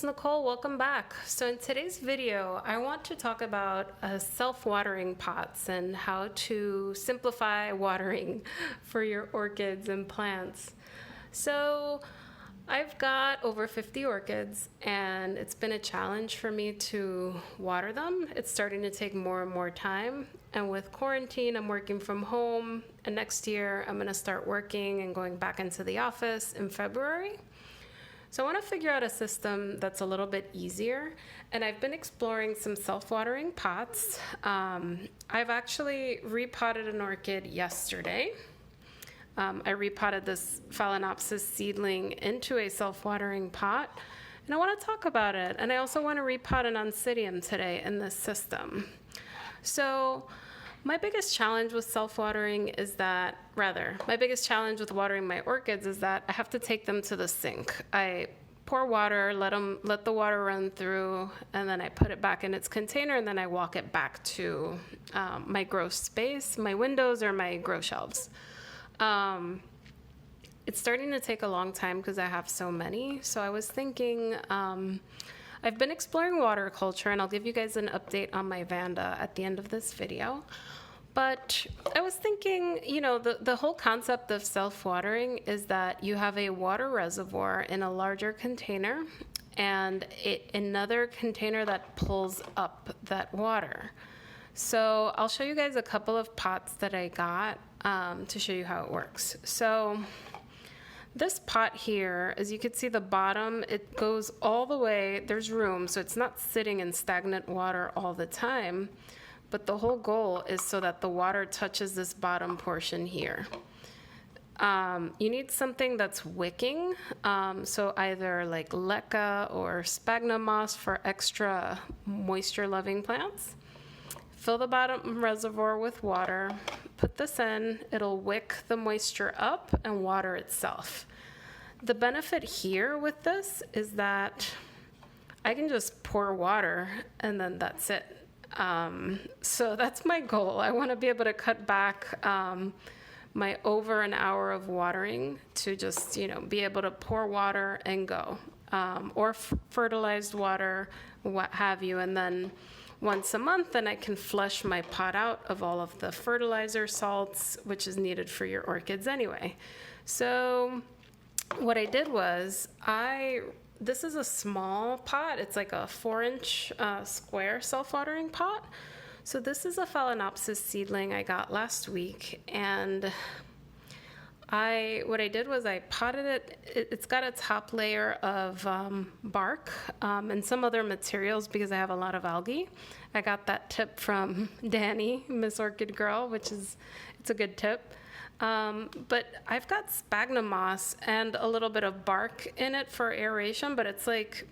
Nicole, welcome back. So in today's video, I want to talk about self-watering pots and how to simplify watering for your orchids and plants. So I've got over 50 orchids and it's been a challenge for me to water them. It's starting to take more and more time. And with quarantine, I'm working from home, and next year I'm gonna start working and going back into the office in February. So I want to figure out a system that's a little bit easier, and I've been exploring some self-watering pots. I've actually repotted an orchid yesterday. I repotted this phalaenopsis seedling into a self-watering pot, and I want to talk about it. And I also want to repot an oncidium today in this system. So my biggest challenge with self-watering is that, my biggest challenge with watering my orchids is that I have to take them to the sink. I pour water, let the water run through, and then I put it back in its container, and then I walk it back to my grow space, my windows or my grow shelves. It's starting to take a long time because I have so many. So I was thinking, I've been exploring water culture, and I'll give you guys an update on my vanda at the end of this video. But I was thinking, you know, the whole concept of self-watering is that you have a water reservoir in a larger container and another container that pulls up that water. So I'll show you guys a couple of pots that I got to show you how it works. So this pot here, as you can see the bottom, it goes all the way, there's room, so it's not sitting in stagnant water all the time, but the whole goal is so that the water touches this bottom portion here. You need something that's wicking, so either like LECA or Sphagnum Moss for extra moisture-loving plants. Fill the bottom reservoir with water, put this in, it'll wick the moisture up and water itself. The benefit here with this is that I can just pour water and then that's it. So that's my goal. I want to be able to cut back my over an hour of watering to just, you know, be able to pour water and go, or fertilized water, what have you, and then once a month, then I can flush my pot out of all of the fertilizer salts, which is needed for your orchids anyway. So what I did was, this is a small pot. It's like a 4-inch square self-watering pot. So this is a phalaenopsis seedling I got last week, and what I did was I potted it. It's got a top layer of bark and some other materials because I have a lot of algae. I got that tip from Danny, Miss Orchid Girl, it's a good tip. But I've got sphagnum moss and a little bit of bark in it for aeration, but it's like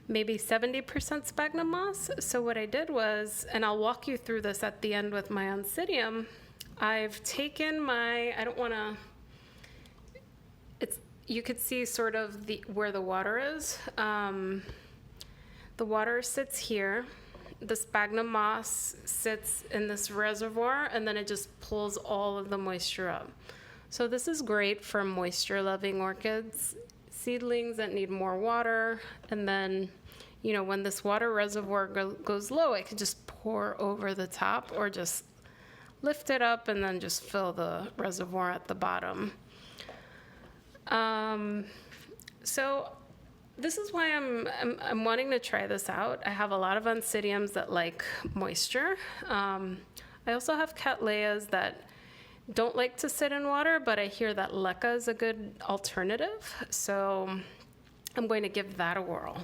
maybe 70% sphagnum moss. So what I did was, and I'll walk you through this at the end with my oncidium, I've taken you could see sort of where the water is. The water sits here. The sphagnum moss sits in this reservoir, and then it just pulls all of the moisture up. So this is great for moisture-loving orchids, seedlings that need more water, and then, you know, when this water reservoir goes low, I can just pour over the top or just lift it up and then just fill the reservoir at the bottom. So this is why I'm wanting to try this out. I have a lot of oncidiums that like moisture. I also have cattleyas that don't like to sit in water, but I hear that LECA is a good alternative. So I'm going to give that a whirl.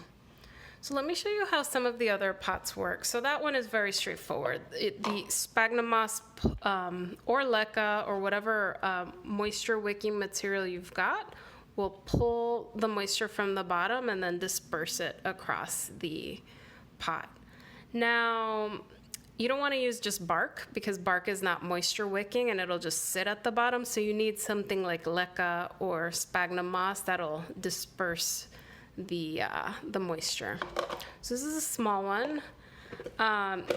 So let me show you how some of the other pots work. So that one is very straightforward. The sphagnum moss or LECA or whatever moisture wicking material you've got will pull the moisture from the bottom and then disperse it across the pot. Now, you don't want to use just bark because bark is not moisture wicking and it'll just sit at the bottom. So you need something like LECA or sphagnum moss that'll disperse the moisture. So this is a small one.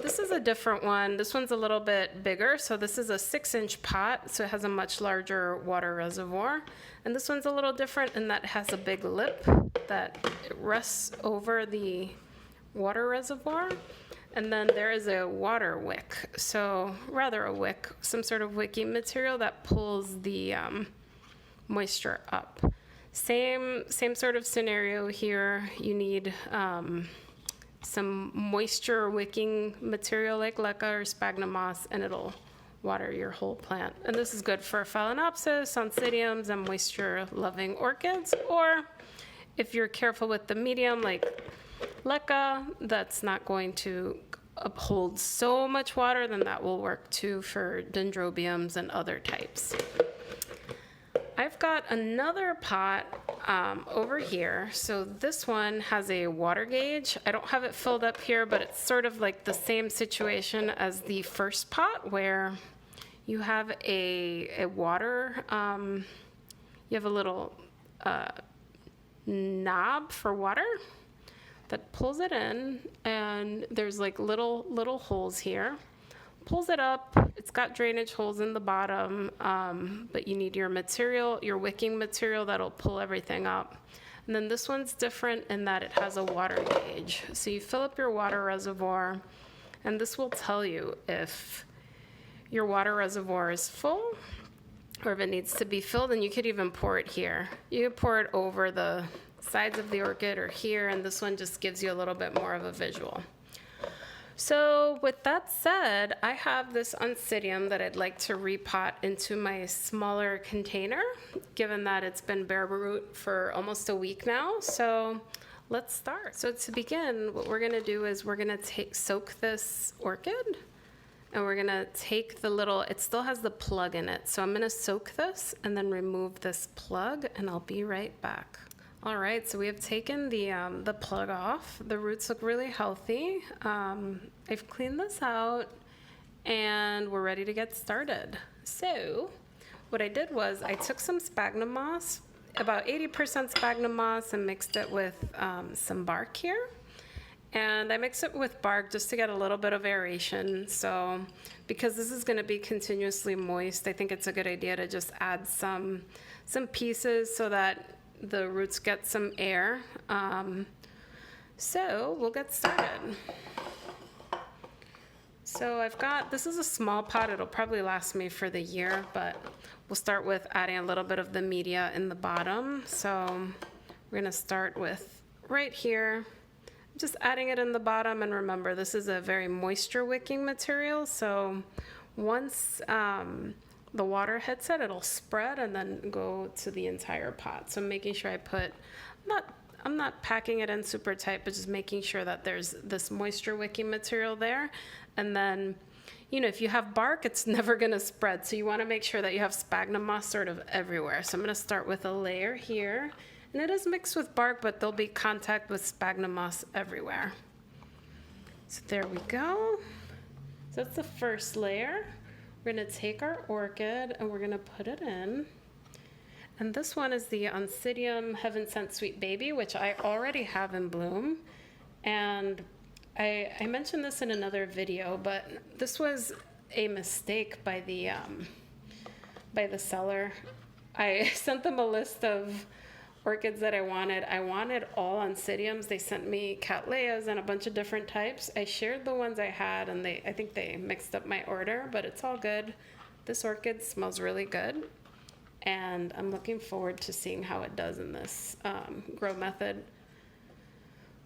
This is a different one. This one's a little bit bigger. So this is a 6-inch pot, so it has a much larger water reservoir. And this one's a little different in that it has a big lip. that it rests over the water reservoir. And then there is a water wick, so rather a wick, some sort of wicking material that pulls the moisture up. Same sort of scenario here. You need some moisture wicking material like LECA or sphagnum moss, and it'll water your whole plant. And this is good for phalaenopsis, oncidiums, and moisture-loving orchids. Or if you're careful with the medium, like LECA, that's not going to uphold so much water, then that will work too for dendrobiums and other types. I've got another pot over here. So this one has a water gauge. I don't have it filled up here, but it's sort of like the same situation as the first pot where you have a water, you have a little knob for water that pulls it in, and there's like little holes here. Pulls it up. It's got drainage holes in the bottom, but you need your material, your wicking material that'll pull everything up. And then this one's different in that it has a water gauge. So you fill up your water reservoir, and this will tell you if your water reservoir is full or if it needs to be filled, and you could even pour it here. You could pour it over the sides of the orchid or here, and this one just gives you a little bit more of a visual. So with that said, I have this oncidium that I'd like to repot into my smaller container, given that it's been bare root for almost a week now. So let's start. So to begin, what we're gonna do is we're gonna soak this orchid, and we're gonna take the little, it still has the plug in it. So I'm gonna soak this and then remove this plug, and I'll be right back. All right, so we have taken the plug off. The roots look really healthy. I've cleaned this out, and we're ready to get started. So what I did was I took some sphagnum moss, about 80% sphagnum moss, and mixed it with some bark here. And I mix it with bark just to get a little bit of aeration. So because this is gonna be continuously moist, I think it's a good idea to just add some pieces so that the roots get some air. So we'll get started. So I've got, this is a small pot, it'll probably last me for the year, but we'll start with adding a little bit of the media in the bottom. So we're gonna start with right here, just adding it in the bottom, and remember this is a very moisture wicking material, so once the water hits it, it'll spread and then go to the entire pot. So I'm making sure I put, I'm not packing it in super tight, but just making sure that there's this moisture wicking material there. And then, you know, if you have bark, it's never gonna spread. So you wanna make sure that you have sphagnum moss sort of everywhere. So I'm gonna start with a layer here. And it is mixed with bark, but there'll be contact with sphagnum moss everywhere. So there we go. So that's the first layer. We're gonna take our orchid and we're gonna put it in. And this one is the Oncidium Heaven Sent Sweet Baby, which I already have in bloom. And I mentioned this in another video, but this was a mistake by the seller. I sent them a list of orchids that I wanted. I wanted all oncidiums. They sent me cattleyas and a bunch of different types. I shared the ones I had, and I think they mixed up my order, but it's all good. This orchid smells really good, and I'm looking forward to seeing how it does in this grow method.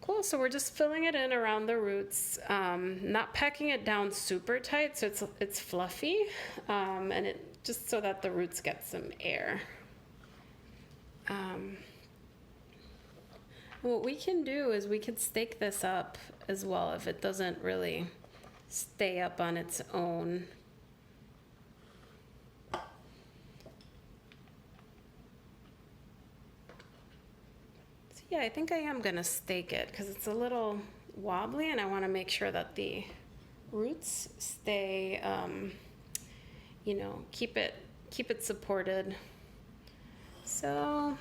Cool, so we're just filling it in around the roots, not packing it down super tight so it's fluffy, and it just so that the roots get some air. What we can do is we could stake this up as well if it doesn't really stay up on its own. So yeah, I think I am gonna stake it because it's a little wobbly, and I want to make sure that the roots stay, you know, keep it supported. So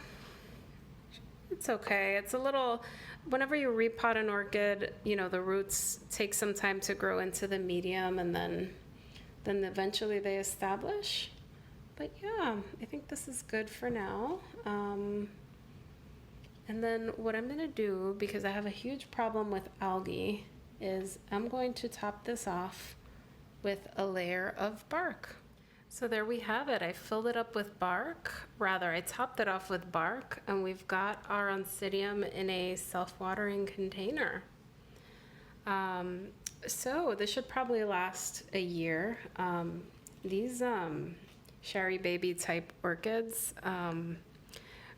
it's okay. It's a little, whenever you repot an orchid, you know, the roots take some time to grow into the medium, and then eventually they establish. But yeah, I think this is good for now. And then what I'm gonna do, because I have a huge problem with algae, is I'm going to top this off with a layer of bark. So there we have it. I filled it up with bark. Rather, I topped it off with bark, and we've got our oncidium in a self-watering container. So this should probably last a year. These Sherry Baby type orchids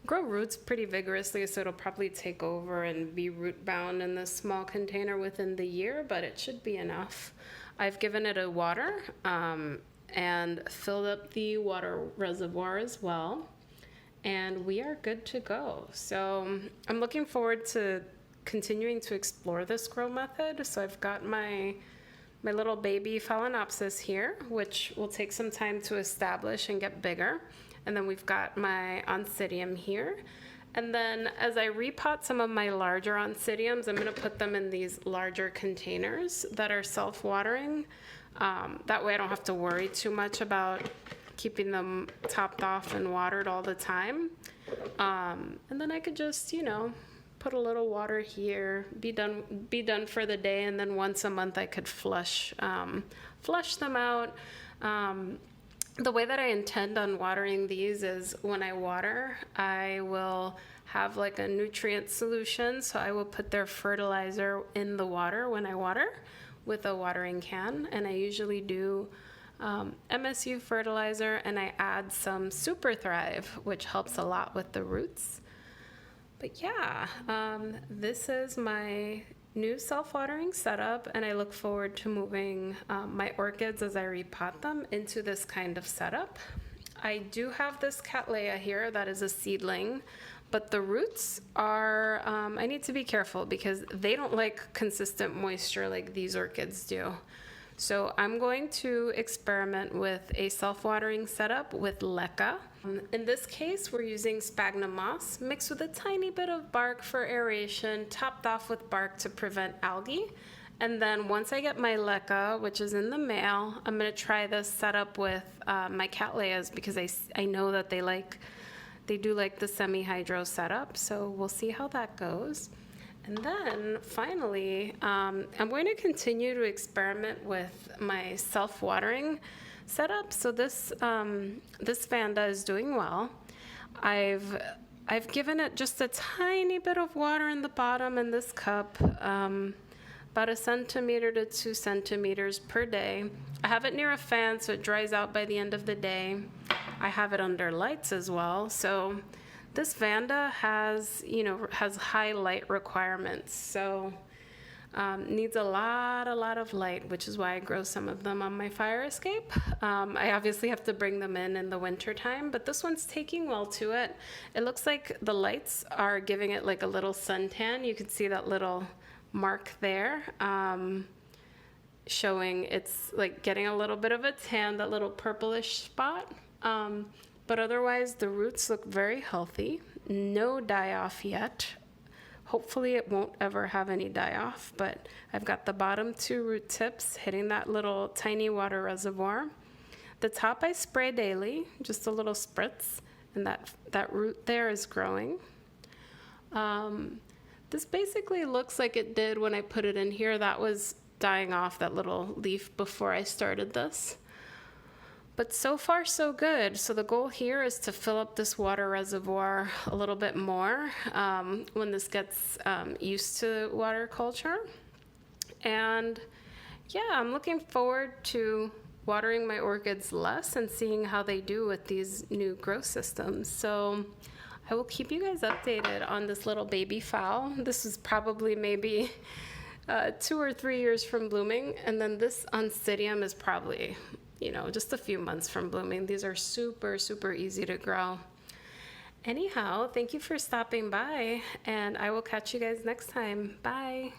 grow roots pretty vigorously, so it'll probably take over and be root bound in this small container within the year, but it should be enough. I've given it a water and filled up the water reservoir as well, and we are good to go. So I'm looking forward to continuing to explore this grow method. So I've got my little baby phalaenopsis here, which will take some time to establish and get bigger. And then we've got my oncidium here. And then as I repot some of my larger oncidiums, I'm gonna put them in these larger containers that are self-watering. That way I don't have to worry too much about keeping them topped off and watered all the time. And then I could just, you know, put a little water here, be done for the day, and then once a month I could flush them out. The way that I intend on watering these is when I water, I will have like a nutrient solution, so I will put their fertilizer in the water when I water with a watering can, and I usually do MSU fertilizer, and I add some Super Thrive, which helps a lot with the roots. But yeah, this is my new self-watering setup, and I look forward to moving my orchids as I repot them into this kind of setup. I do have this cattleya here that is a seedling, but the roots are, I need to be careful because they don't like consistent moisture like these orchids do. So I'm going to experiment with a self-watering setup with LECA. In this case, we're using sphagnum moss mixed with a tiny bit of bark for aeration, topped off with bark to prevent algae. And then once I get my LECA, which is in the mail, I'm gonna try this setup with my cattleyas because I know that they do like the semi-hydro setup. So we'll see how that goes. And then finally, I'm going to continue to experiment with my self-watering setup. So this vanda is doing well. I've given it just a tiny bit of water in the bottom in this cup, about 1 centimeter to 2 centimeters per day. I have it near a fan so it dries out by the end of the day. I have it under lights as well. So this vanda has high light requirements, so needs a lot of light, which is why I grow some of them on my fire escape. I obviously have to bring them in the winter time, but this one's taking well to it. It looks like the lights are giving it like a little suntan. You can see that little mark there, showing it's like getting a little bit of a tan, that little purplish spot. But otherwise, the roots look very healthy. No die-off yet. Hopefully it won't ever have any die-off, but I've got the bottom 2 root tips hitting that little tiny water reservoir. The top I spray daily, just a little spritz, and that root there is growing. This basically looks like it did when I put it in here. That was dying off, that little leaf, before I started this. But so far, so good. So the goal here is to fill up this water reservoir a little bit more when this gets used to water culture. And yeah, I'm looking forward to watering my orchids less and seeing how they do with these new growth systems. So I will keep you guys updated on this little baby fowl. This is probably maybe 2 or 3 years from blooming. And then this oncidium is probably, just a few months from blooming. These are super, super easy to grow. Anyhow, thank you for stopping by, and I will catch you guys next time. Bye.